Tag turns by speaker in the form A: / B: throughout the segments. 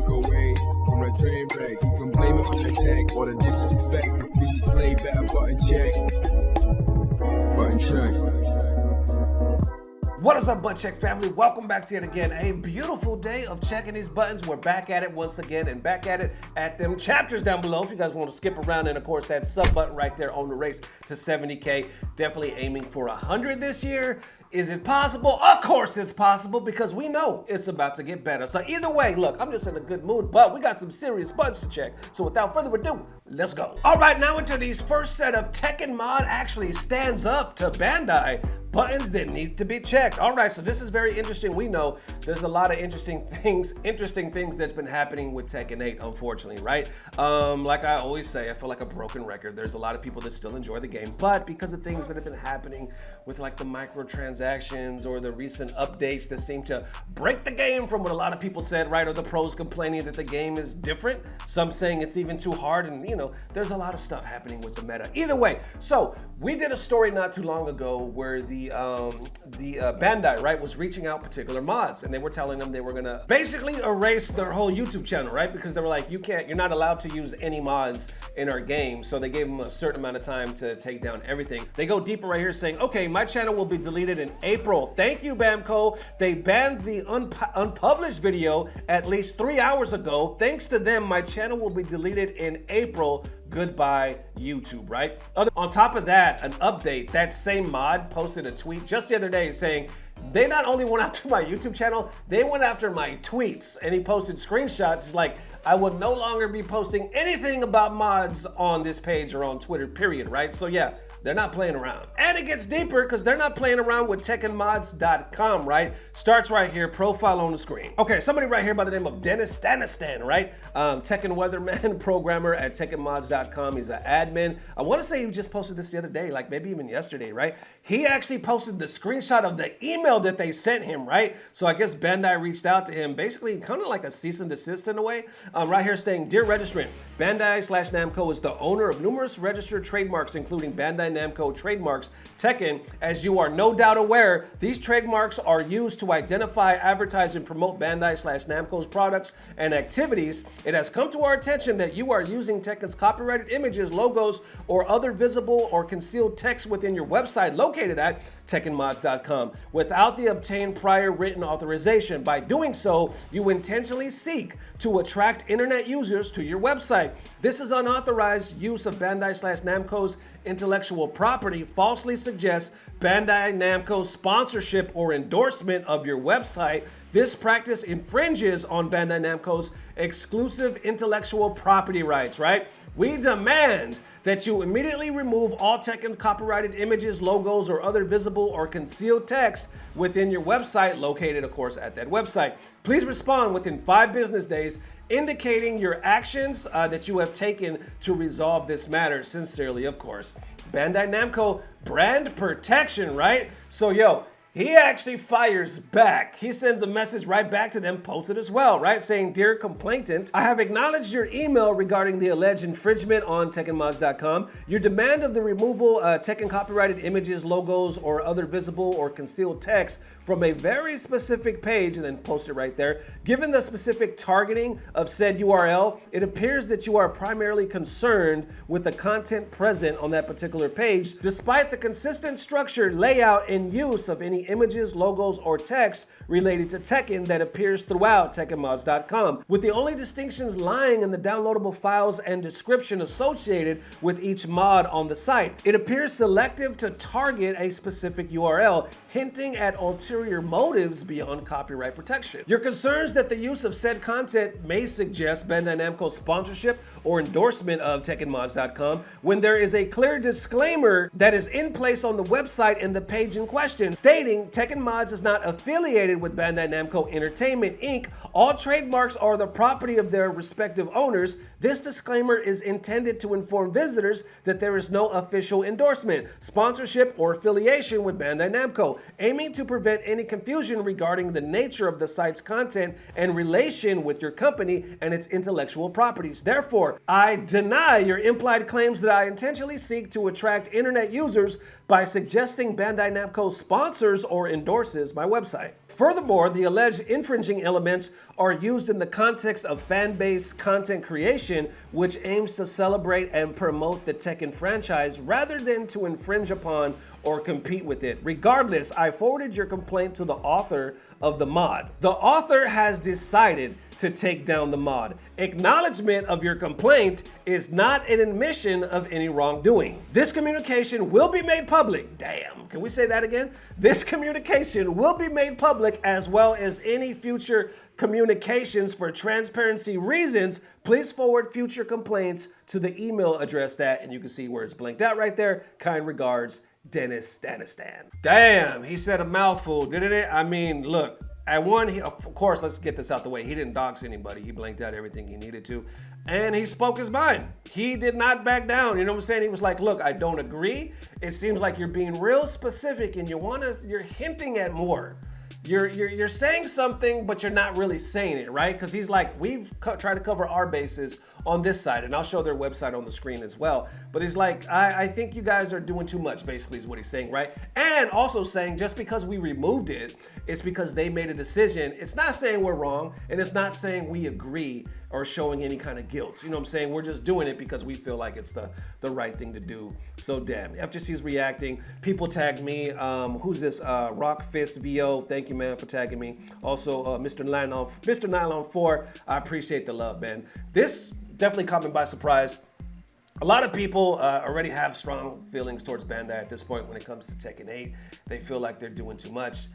A: walk away from the train wreck. You can blame it on the tech or the disrespect. If you play better, button check. Button check.
B: What is up, Butt Check family? Welcome back to yet again a beautiful day of checking these buttons. We're back at it once again and back at it at them chapters down below. If you guys want to skip around, and of course that sub button right there on the race to 70K. Definitely aiming for 100 this year. Is it possible? Of course it's possible, because we know it's about to get better. So either way, look, I'm just in a good mood, but we got some serious buttons to check. So without further ado, let's go. All right, now into these first set of Tekken mod actually stands up to Bandai buttons that need to be checked. All right, so this is very interesting. We know there's a lot of interesting things that's been happening with Tekken 8, unfortunately, right? Like I always say, I feel like a broken record. There's a lot of people that still enjoy the game, but because of things that have been happening with like the microtransactions or the recent updates that seem to break the game from what a lot of people said, right? Or the pros complaining that the game is different, some saying it's even too hard, and you know, there's a lot of stuff happening with the meta. Either way, so we did a story not too long ago where the Bandai, right, was reaching out particular mods, and they were telling them they were gonna basically erase their whole YouTube channel, right? Because they were like, you're not allowed to use any mods in our game. So they gave them a certain amount of time to take down everything. They go deeper right here saying, okay, my channel will be deleted in April. Thank you, Bamco. They banned the unpublished video at least 3 hours ago. Thanks to them, my channel will be deleted in April. Goodbye, YouTube, right? On top of that, an update, that same mod posted a tweet just the other day saying, they not only went after my YouTube channel, they went after my tweets. And he posted screenshots. He's like, I will no longer be posting anything about mods on this page or on Twitter, period, right? So yeah, they're not playing around. And it gets deeper because they're not playing around with TekkenMods.com, right? Starts right here, profile on the screen. Okay, somebody right here by the name of Stanistan, right? Tekken weatherman programmer at TekkenMods.com. He's an admin. I want to say he just posted this the other day, like maybe even yesterday, right? He actually posted the screenshot of the email that they sent him, right? So I guess Bandai reached out to him, basically kind of like a cease and desist in a way. Right here saying, Dear Registrant, Bandai/Namco is the owner of numerous registered trademarks, including Bandai Namco trademarks Tekken. As you are no doubt aware, these trademarks are used to identify, advertise, and promote Bandai/Namco's products and activities. It has come to our attention that you are using Tekken's copyrighted images, logos, or other visible or concealed text within your website located at TekkenMods.com without the obtained prior written authorization. By doing so, you intentionally seek to attract internet users to your website. This is unauthorized use of Bandai/Namco's intellectual property falsely suggests Bandai Namco's sponsorship or endorsement of your website. This practice infringes on Bandai Namco's exclusive intellectual property rights, right? We demand that you immediately remove all Tekken's copyrighted images, logos, or other visible or concealed text within your website, located, of course, at that website. Please respond within 5 business days indicating your actions that you have taken to resolve this matter. Sincerely, of course, Bandai Namco brand protection, right? So, yo, he actually fires back. He sends a message right back to them, posted as well, right? Saying, Dear complainant, I have acknowledged your email regarding the alleged infringement on TekkenMods.com. Your demand of the removal Tekken copyrighted images, logos, or other visible or concealed text from a very specific page, and then post it right there. Given the specific targeting of said URL, it appears that you are primarily concerned with the content present on that particular page, despite the consistent structure, layout, and use of any images, logos, or text related to Tekken that appears throughout TekkenMods.com, with the only distinctions lying in the downloadable files and description associated with each mod on the site. It appears selective to target a specific URL, hinting at ulterior motives beyond copyright protection. Your concerns that the use of said content may suggest Bandai Namco's sponsorship or endorsement of TekkenMods.com when there is a clear disclaimer that is in place on the website and the page in question, stating Tekken Mods is not affiliated with Bandai Namco Entertainment Inc. All trademarks are the property of their respective owners. This disclaimer is intended to inform visitors that there is no official endorsement, sponsorship, or affiliation with Bandai Namco, aiming to prevent any confusion regarding the nature of the site's content and relation with your company and its intellectual properties. Therefore, I deny your implied claims that I intentionally seek to attract internet users by suggesting Bandai Namco sponsors or endorses my website. Furthermore, the alleged infringing elements are used in the context of fan-based content creation, which aims to celebrate and promote the Tekken franchise rather than to infringe upon or compete with it. Regardless, I forwarded your complaint to the author of the mod. The author has decided to take down the mod. Acknowledgement of your complaint is not an admission of any wrongdoing. This communication will be made public. Damn, can we say that again? This communication will be made public, as well as any future communications. For transparency reasons, please forward future complaints to the email address that, and you can see where it's blanked out right there. Kind regards, Dennis Stanistan. Damn, he said a mouthful, didn't it? I mean, look, at one, of course, let's get this out the way. He didn't dox anybody. He blanked out everything he needed to. And he spoke his mind. He did not back down. You know what I'm saying? He was like, look, I don't agree. It seems like you're being real specific and you're hinting at more. You're saying something, but you're not really saying it, right? Because he's like, we've tried to cover our bases on this side, and I'll show their website on the screen as well. But he's like, I think you guys are doing too much, basically, is what he's saying, right? And also saying just because we removed it, it's because they made a decision. It's not saying we're wrong, and it's not saying we agree or showing any kind of guilt. You know what I'm saying? We're just doing it because we feel like it's the right thing to do. So damn, FGC's reacting. People tagged me. Who's this? Rock Fist VO. Thank you, man, for tagging me. Also, Mr. Nylon 4. I appreciate the love, man. This definitely caught me by surprise. A lot of people already have strong feelings towards Bandai at this point when it comes to Tekken 8. They feel like they're doing too much.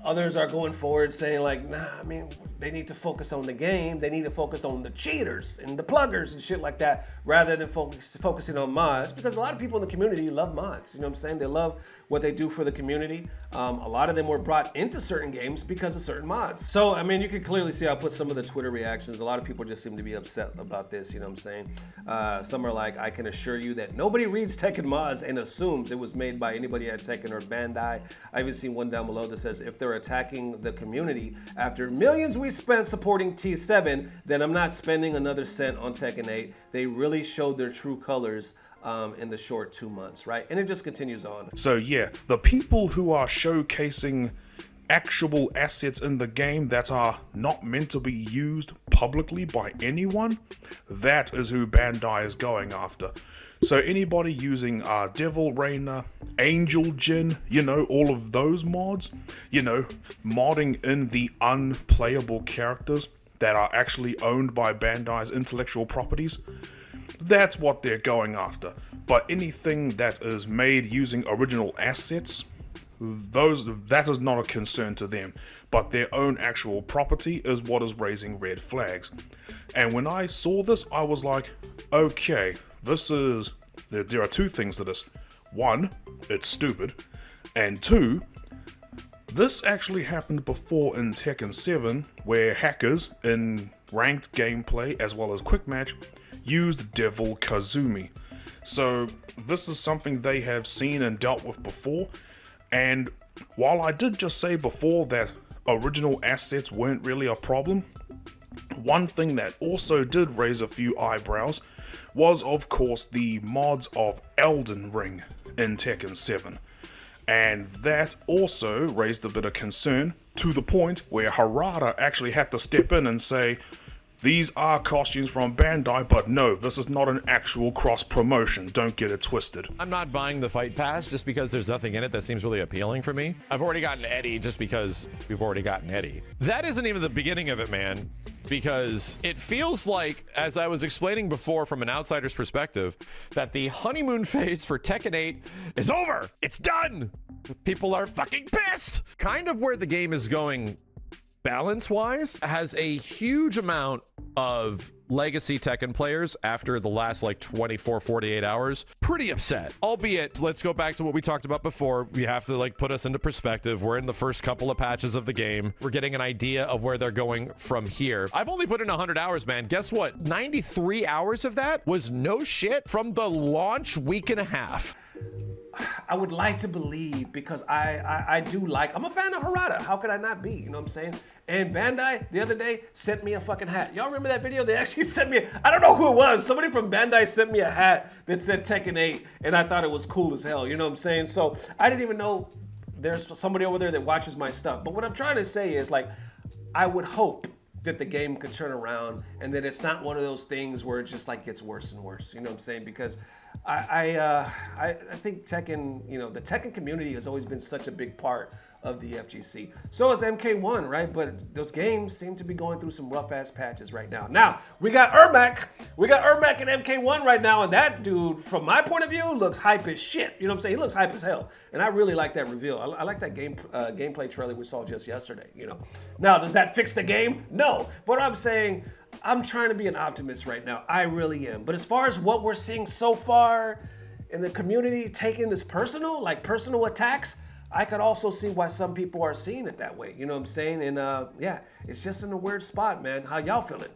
B: Others are going forward saying like, nah, I mean, they need to focus on the game. They need to focus on the cheaters and the pluggers and shit like that rather than focusing on mods, because a lot of people in the community love mods. You know what I'm saying? They love what they do for the community. A lot of them were brought into certain games because of certain mods. So, I mean, you can clearly see, I'll put some of the Twitter reactions. A lot of people just seem to be upset about this, you know what I'm saying? Some are like, I can assure you that nobody reads Tekken mods and assumes it was made by anybody at Tekken or Bandai. I even seen one down below that says, if they're attacking the community after millions we spent supporting T7, then I'm not spending another cent on Tekken 8. They really showed their true colors in the short 2 months, right? And it just continues on.
C: So yeah, the people who are showcasing actual assets in the game that are not meant to be used publicly by anyone, that is who Bandai is going after. So anybody using Devil Rainer, Angel Jin, you know, all of those mods, you know, modding in the unplayable characters that are actually owned by Bandai's intellectual properties, that's what they're going after. But anything that is made using original assets, that is not a concern to them. But their own actual property is what is raising red flags. And when I saw this, I was like, okay, there are two things to this. One, it's stupid. And two, this actually happened before in Tekken 7, where hackers in ranked gameplay as well as quick match used Devil Kazumi. So this is something they have seen and dealt with before. And while I did just say before that original assets weren't really a problem, one thing that also did raise a few eyebrows was, of course, the mods of Elden Ring in Tekken 7. And that also raised a bit of concern, to the point where Harada actually had to step in and say, these are costumes from Bandai, but no, this is not an actual cross-promotion. Don't get it twisted.
D: I'm not buying the fight pass just because there's nothing in it that seems really appealing for me. I've already gotten Eddie just because we've already gotten Eddie. That isn't even the beginning of it, man, because it feels like, as I was explaining before from an outsider's perspective, that the honeymoon phase for Tekken 8 is over. It's done. People are fucking pissed. Kind of where the game is going balance-wise has a huge amount of legacy Tekken players after the last like 24, 48 hours pretty upset. Albeit, let's go back to what we talked about before. We have to like put us into perspective. We're in the first couple of patches of the game. We're getting an idea of where they're going from here. I've only put in 100 hours, man. Guess what? 93 hours of that was no shit from the launch week and a half.
B: I would like to believe, because I do like, I'm a fan of Harada. How could I not be? You know what I'm saying? And Bandai the other day sent me a fucking hat. Y'all remember that video? They actually sent me, I don't know who it was. Somebody from Bandai sent me a hat that said Tekken 8, and I thought it was cool as hell. You know what I'm saying? So I didn't even know there's somebody over there that watches my stuff. But what I'm trying to say is, like, I would hope that the game could turn around and that it's not one of those things where it just like gets worse and worse. You know what I'm saying? Because I think Tekken, you know, the Tekken community has always been such a big part of the FGC. So is MK1, right? But those games seem to be going through some rough ass patches right now. Now, we got Ermac. We got Ermac and MK1 right now, and that dude, from my point of view, looks hype as shit. You know what I'm saying? He looks hype as hell. And I really like that reveal. I like that gameplay trailer we saw just yesterday, you know. Now, does that fix the game? No. But I'm saying, I'm trying to be an optimist right now. I really am. But as far as what we're seeing so far in the community taking this personal, like personal attacks, I could also see why some people are seeing it that way. You know what I'm saying? And yeah, it's just in a weird spot, man. How y'all feeling?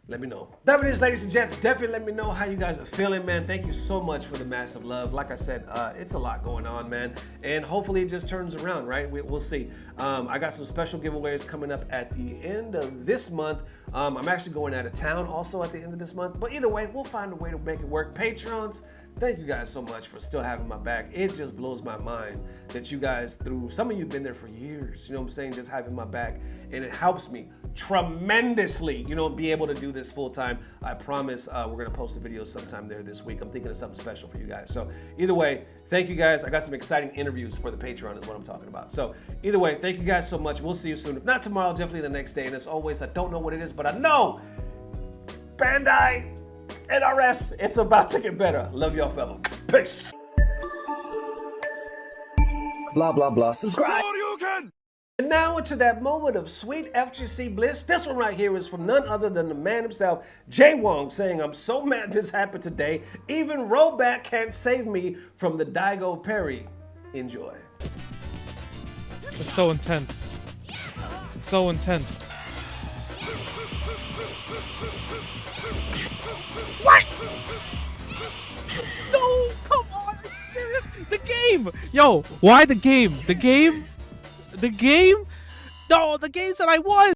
B: Let me know. That it is, ladies and gents. Definitely let me know how you guys are feeling, man. Thank you so much for the massive love. Like I said, it's a lot going on, man. And hopefully it just turns around, right? We'll see. I got some special giveaways coming up at the end of this month. I'm actually going out of town also at the end of this month. But either way, we'll find a way to make it work. Patrons, thank you guys so much for still having my back. It just blows my mind that you guys, some of you have been there for years, you know what I'm saying, just having my back. And it helps me tremendously, you know, be able to do this full time. I promise we're gonna post a video sometime there this week. I'm thinking of something special for you guys. So either way, thank you guys. I got some exciting interviews for the Patreon is what I'm talking about. So either way, thank you guys so much. We'll see you soon. If not tomorrow, definitely the next day. And as always, I don't know what it is, but I know Bandai NRS, it's about to get better. Love y'all, fellow. Peace.
E: Blah, blah, blah. Subscribe.
B: And now into that moment of sweet FGC bliss. This one right here is from none other than the man himself, Jay Wong, saying, I'm so mad this happened today. Even rollback can't save me from the Daigo parry. Enjoy.
F: It's so intense. It's so intense. What? No, come on, are you serious? The game! Yo, why the game? The game? The game? No, the games that I won!